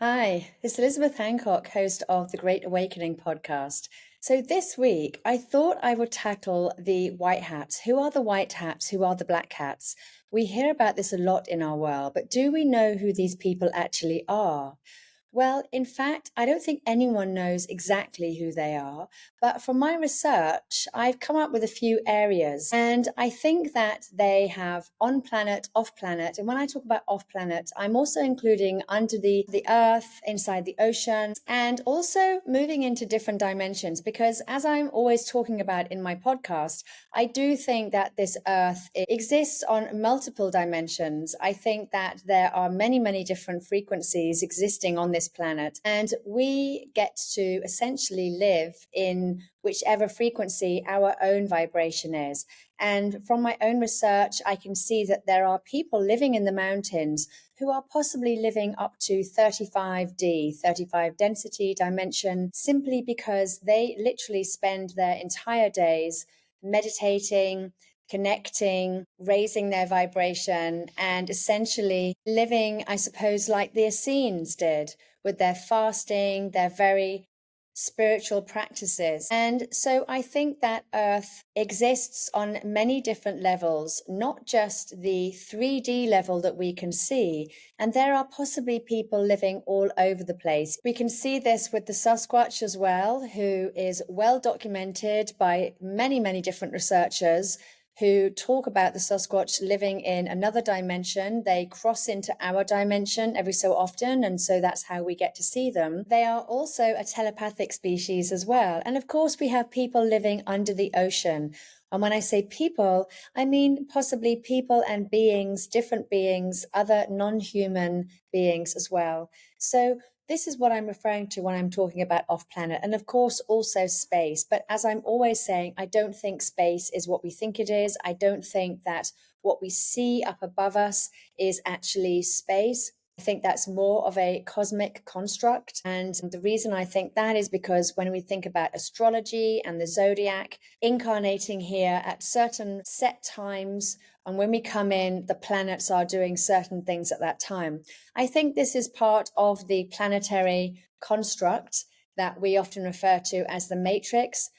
Hi, this is Elisabeth Hancock, host of the Great Awakening podcast. So this week, I thought I would tackle the white hats. Who are the white hats? Who are the black hats? We hear about this a lot in our world, but do we know who these people actually are? Well, in fact, I don't think anyone knows exactly who they are, but from my research, I've come up with a few areas, and I think that they have on planet, off planet. And when I talk about off planet, I'm also including under the earth, inside the oceans, and also moving into different dimensions, because as I'm always talking about in my podcast, I do think that this earth exists on multiple dimensions. I think that there are many, many different frequencies existing on this planet, and we get to essentially live in whichever frequency our own vibration is. And from my own research, I can see that there are people living in the mountains who are possibly living up to 35D, 35 density dimension, simply because they literally spend their entire days meditating, connecting, raising their vibration, and essentially living, I suppose, like the Essenes did with their fasting, their very spiritual practices. And so I think that Earth exists on many different levels, not just the 3D level that we can see. And there are possibly people living all over the place. We can see this with the Sasquatch as well, who is well documented by many, many different researchers who talk about the Sasquatch living in another dimension. They cross into our dimension every so often, and so that's how we get to see them. They are also a telepathic species as well. And of course, we have people living under the ocean. And when I say people, I mean possibly people and beings, different beings, other non-human beings as well. So this is what I'm referring to when I'm talking about off planet, and of course also space. But as I'm always saying, I don't think space is what we think it is. I don't think that what we see up above us is actually space. I think that's more of a cosmic construct. And the reason I think that is because when we think about astrology and the zodiac incarnating here at certain set times, and when we come in, the planets are doing certain things at that time. I think this is part of the planetary construct that we often refer to as the matrix.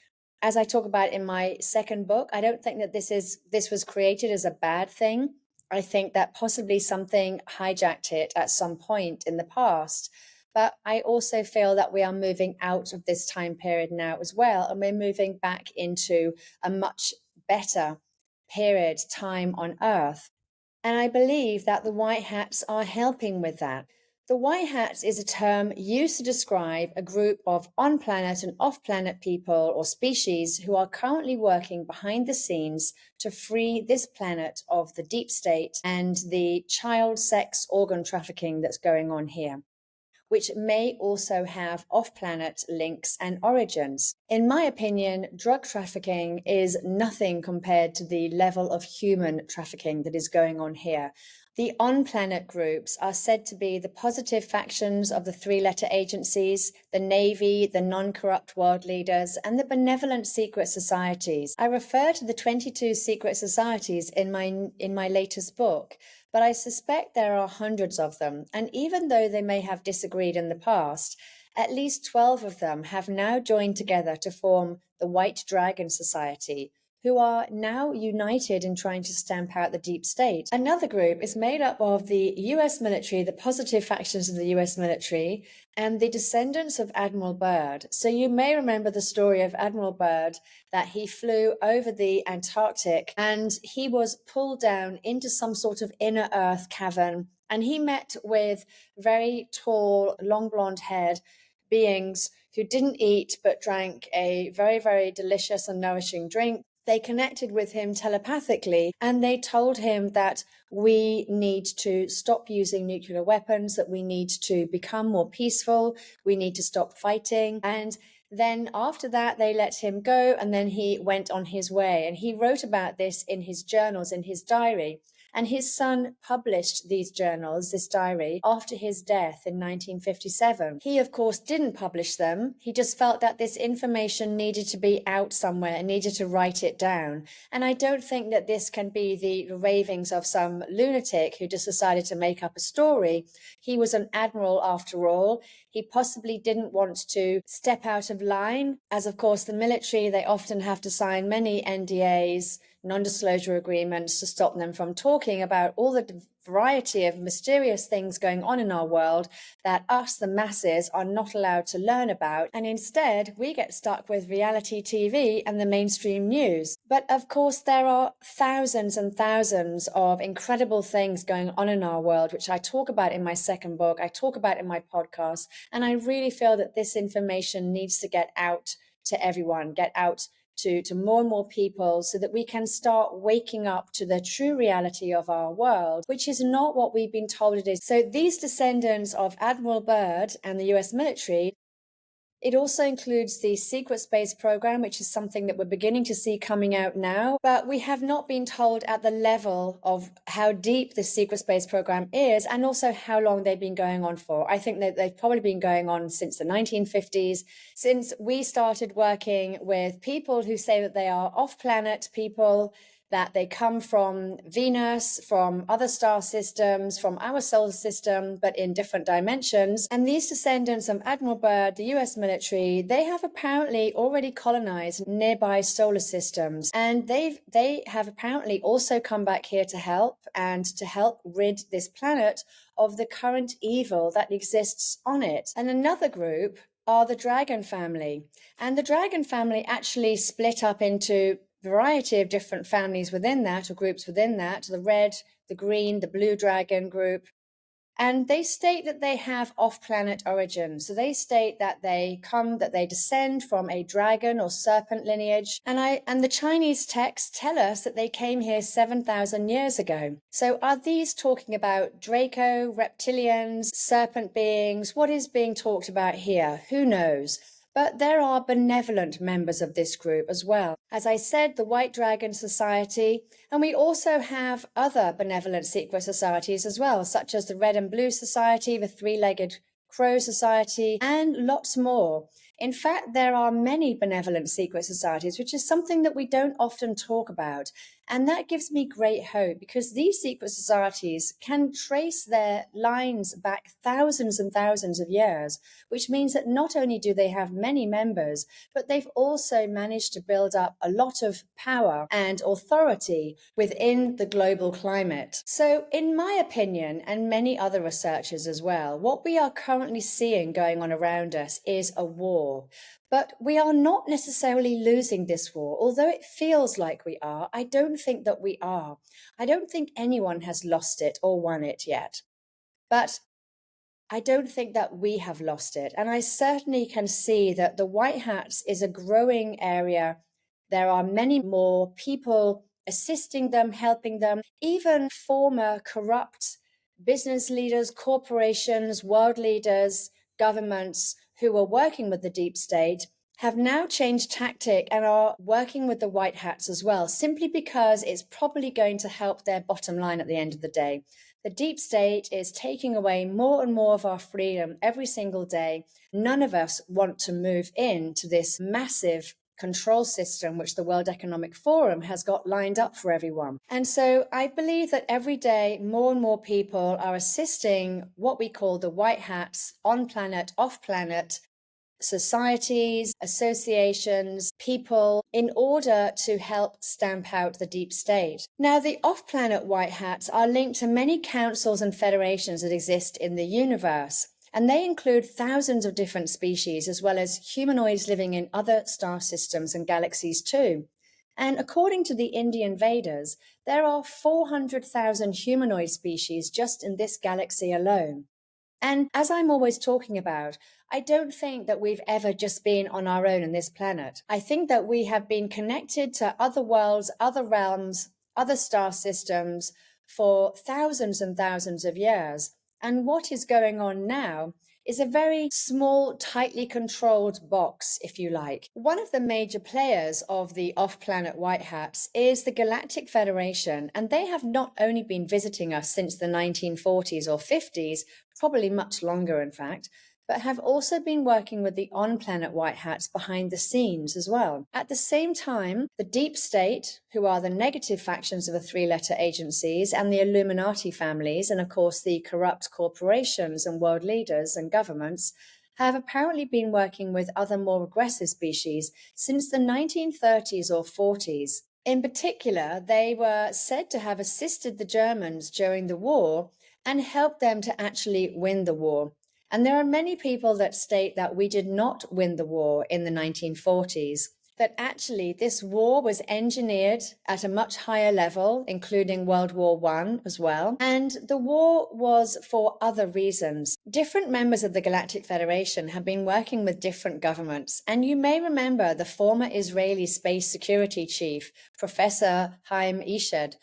As I talk about in my second book, I don't think that this was created as a bad thing. I think that possibly something hijacked it at some point in the past. But I also feel that we are moving out of this time period now as well, and we're moving back into a much better period, time on Earth. And I believe that the white hats are helping with that. The white hats is a term used to describe a group of on planet and off planet people or species who are currently working behind the scenes to free this planet of the deep state and the child sex organ trafficking that's going on here, which may also have off planet links and origins. In my opinion, drug trafficking is nothing compared to the level of human trafficking that is going on here. The on planet groups are said to be the positive factions of the three-letter agencies, the Navy, the non-corrupt world leaders, and the benevolent secret societies. I refer to the 22 secret societies in my latest book, but I suspect there are hundreds of them. And even though they may have disagreed in the past, at least 12 of them have now joined together to form the White Dragon Society, who are now united in trying to stamp out the deep state. Another group is made up of the US military, the positive factions of the US military, and the descendants of Admiral Byrd. So you may remember the story of Admiral Byrd, that he flew over the Antarctic and he was pulled down into some sort of inner earth cavern, and he met with very tall, long blonde haired beings who didn't eat but drank a very, very delicious and nourishing drink. They connected with him telepathically, and they told him that we need to stop using nuclear weapons, that we need to become more peaceful, we need to stop fighting. And then after that, they let him go, and then he went on his way. And he wrote about this in his journals, in his diary. And his son published these journals, this diary, after his death in 1957. He, of course, didn't publish them. He just felt that this information needed to be out somewhere and needed to write it down. And I don't think that this can be the ravings of some lunatic who just decided to make up a story. He was an admiral after all. He possibly didn't want to step out of line, as of course the military, they often have to sign many NDAs, non-disclosure agreements, to stop them from talking about all the variety of mysterious things going on in our world that us, the masses, are not allowed to learn about. And instead, we get stuck with reality TV and the mainstream news. But of course, there are thousands and thousands of incredible things going on in our world, which I talk about in my second book, I talk about in my podcast. And I really feel that this information needs to get out to everyone, get out to more and more people, so that we can start waking up to the true reality of our world, which is not what we've been told it is. So these descendants of Admiral Byrd and the US military, it also includes the secret space program, which is something that we're beginning to see coming out now. But we have not been told at the level of how deep the secret space program is, and also how long they've been going on for. I think that they've probably been going on since the 1950s, since we started working with people who say that they are off-planet people, that they come from Venus, from other star systems, from our solar system, but in different dimensions. And these descendants of Admiral Byrd, the US military, they have apparently already colonized nearby solar systems. And they have apparently also come back here to help, and to help rid this planet of the current evil that exists on it. And another group are the Dragon family. And the Dragon family actually split up into variety of different families within that, or groups within that, the red, the green, the blue dragon group. And they state that they have off-planet origin. So they state that they descend from a dragon or serpent lineage. And the Chinese texts tell us that they came here 7,000 years ago. So are these talking about Draco, reptilians, serpent beings? What is being talked about here? Who knows? But there are benevolent members of this group as well. As I said, the White Dragon Society, and we also have other benevolent secret societies as well, such as the Red and Blue Society, the Three-Legged Crow Society, and lots more. In fact, there are many benevolent secret societies, which is something that we don't often talk about. And that gives me great hope, because these secret societies can trace their lines back thousands and thousands of years, which means that not only do they have many members, but they've also managed to build up a lot of power and authority within the global climate. So in my opinion, and many other researchers as well, what we are currently seeing going on around us is a war. But we are not necessarily losing this war. Although it feels like we are, I don't think that we are. I don't think anyone has lost it or won it yet. But I don't think that we have lost it. And I certainly can see that the White Hats is a growing area. There are many more people assisting them, helping them, even former corrupt business leaders, corporations, world leaders, governments who were working with the deep state have now changed tactic and are working with the White Hats as well, simply because it's probably going to help their bottom line at the end of the day. The deep state is taking away more and more of our freedom every single day. None of us want to move into this massive control system which the World Economic Forum has got lined up for everyone. And so I believe that every day more and more people are assisting what we call the White Hats, on planet, off planet, societies, associations, people, in order to help stamp out the deep state. Now, the off-planet White Hats are linked to many councils and federations that exist in the universe, and they include thousands of different species, as well as humanoids living in other star systems and galaxies too. And according to the Indian Vedas, there are 400,000 humanoid species just in this galaxy alone. And as I'm always talking about, I don't think that we've ever just been on our own on this planet. I think that we have been connected to other worlds, other realms, other star systems for thousands and thousands of years. And what is going on now is a very small, tightly controlled box, if you like. One of the major players of the off-planet white hats is the Galactic Federation, and they have not only been visiting us since the 1940s or 50s, probably much longer in fact, but have also been working with the on-planet white hats behind the scenes as well. At the same time, the deep state, who are the negative factions of the three-letter agencies, and the Illuminati families, and of course the corrupt corporations and world leaders and governments, have apparently been working with other more aggressive species since the 1930s or 40s. In particular, they were said to have assisted the Germans during the war and helped them to actually win the war. And there are many people that state that we did not win the war in the 1940s, that actually this war was engineered at a much higher level, including World War I as well. And the war was for other reasons. Different members of the Galactic Federation have been working with different governments. And you may remember the former Israeli space security chief, Professor Chaim Eshed,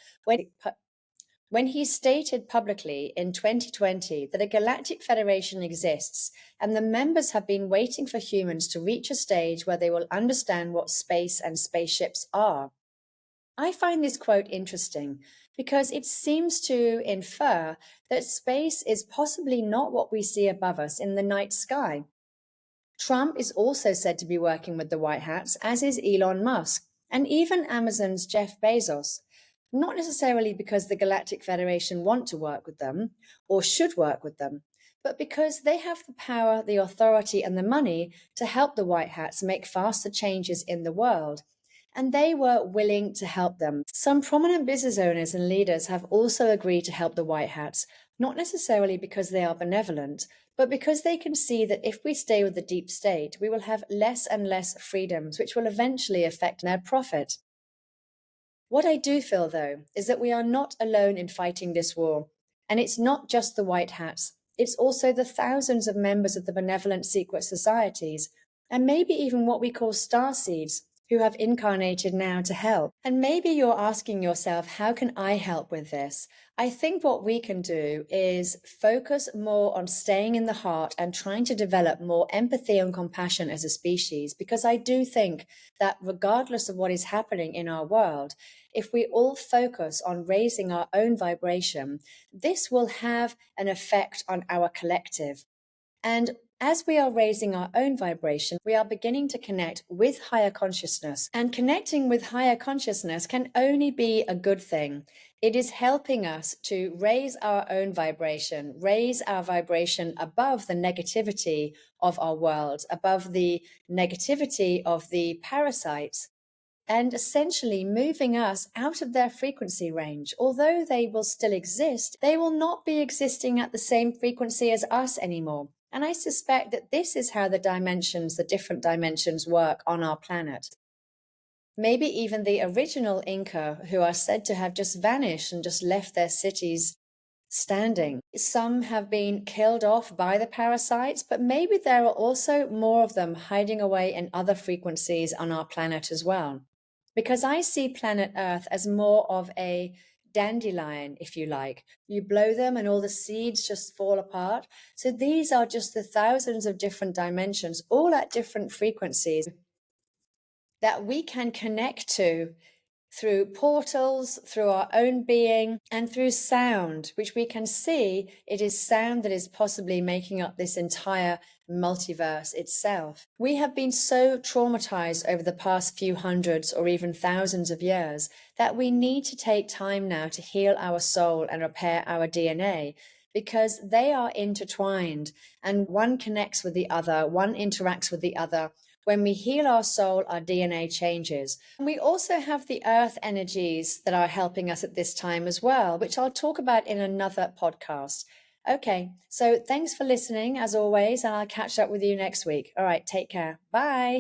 when he stated publicly in 2020 that a galactic federation exists and the members have been waiting for humans to reach a stage where they will understand what space and spaceships are. I find this quote interesting because it seems to infer that space is possibly not what we see above us in the night sky. Trump is also said to be working with the White Hats, as is Elon Musk, and even Amazon's Jeff Bezos. Not necessarily because the Galactic Federation want to work with them or should work with them, but because they have the power, the authority, and the money to help the White Hats make faster changes in the world. And they were willing to help them. Some prominent business owners and leaders have also agreed to help the White Hats, not necessarily because they are benevolent, but because they can see that if we stay with the deep state, we will have less and less freedoms, which will eventually affect their profit. What I do feel, though, is that we are not alone in fighting this war. And it's not just the White Hats. It's also the thousands of members of the benevolent secret societies, and maybe even what we call starseeds, who have incarnated now to help. And maybe you're asking yourself, how can I help with this? I think what we can do is focus more on staying in the heart and trying to develop more empathy and compassion as a species, because I do think that regardless of what is happening in our world, if we all focus on raising our own vibration, this will have an effect on our collective. And as we are raising our own vibration, we are beginning to connect with higher consciousness. And connecting with higher consciousness can only be a good thing. It is helping us to raise our own vibration, raise our vibration above the negativity of our world, above the negativity of the parasites, and essentially moving us out of their frequency range. Although they will still exist, they will not be existing at the same frequency as us anymore. And I suspect that this is how the different dimensions work on our planet. Maybe even the original Inca, who are said to have just vanished and just left their cities standing. Some have been killed off by the parasites, but maybe there are also more of them hiding away in other frequencies on our planet as well. Because I see planet Earth as more of a dandelion, if you like. You blow them and all the seeds just fall apart. So these are just the thousands of different dimensions, all at different frequencies, that we can connect to through portals, through our own being, and through sound, which we can see it is sound that is possibly making up this entire multiverse itself. We have been so traumatized over the past few hundreds or even thousands of years that we need to take time now to heal our soul and repair our DNA, because they are intertwined and one connects with the other, one interacts with the other. When we heal our soul, our DNA changes. And we also have the earth energies that are helping us at this time as well, which I'll talk about in another podcast. Okay, so thanks for listening as always, and I'll catch up with you next week. All right, take care. Bye.